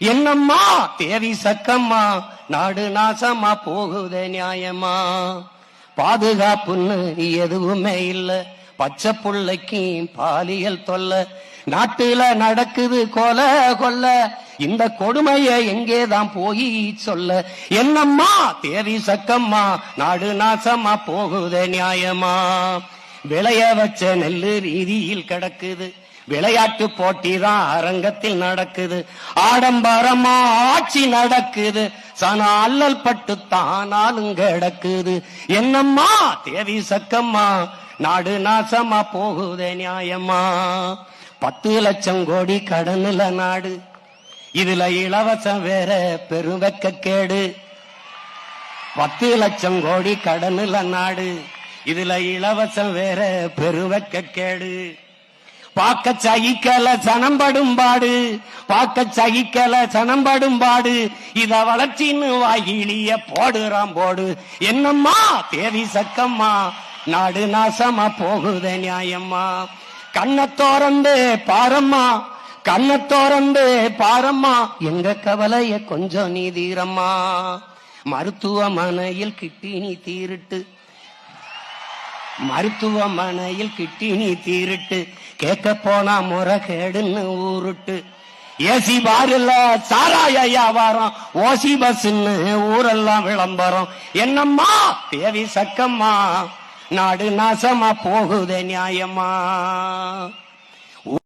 என்னம்மா தேவி சக்கம்மா நாடு நாசமா போகுதே நியாயமா? பாதுகாப்புன்னு எதுவுமே இல்ல, பச்சை புள்ளைக்கு பாலியல் தொல்ல, நாட்டுல நடக்குது கொலை கொல்ல, இந்த கொடுமைய எங்கேதான் போய் சொல்ல? என்னம்மா தேவி சக்கம்மா நாடு நாசமா போகுதே நியாயமா? விளைய வச்ச நெல்லு ரீதியில் கிடக்குது, விளையாட்டு போட்டி தான் அரங்கத்தில் நடக்குது, ஆடம்பரமா ஆட்சி நடக்குது, சன அல்லல் பட்டு தானாலும் கிடக்குது. என்னம்மா தேவி சக்கம்மா நாடு நாசமா போகுதே நியாயமா? 10 லட்சம் கோடி கடனுல நாடு, இதுல இலவசம் வேற பெருவெக்க கேடு. 10 லட்சம் கோடி கடனுல நாடு, இதுல இலவசம் வேற பெருவெக்க கேடு. பாக்க சகிக்கல சனம்படும் பாடு, பாக்க சகிக்கல சனம்படும் பாடு, இத வளர்ச்சின்னு வாயிலிய போடுறான் போடு. என்னம்மா தேவி சக்கம்மா நாடு நாசமா போகுதே நியாயம்மா? கண்ணை தோறந்து பாரம்மா, கண்ணை தோறந்து பாரம்மா, எங்க கவலைய கொஞ்சம் நீ தீரம்மா. மருத்துவமனையில் கிட்டினி தீருட்டு, மருத்துவமனையில் கிட்டினி தீருட்டு, கேட்க போனா முறைகேடுன்னு ஊருட்டு. ஏசி பாருல சாராய வியாபாரம், ஓசி பஸ்ன்னு ஊரெல்லாம் விளம்பரம். என்னம்மா தேவி சக்கம்மா நாடு நாசமா போகுதே நியாயமா?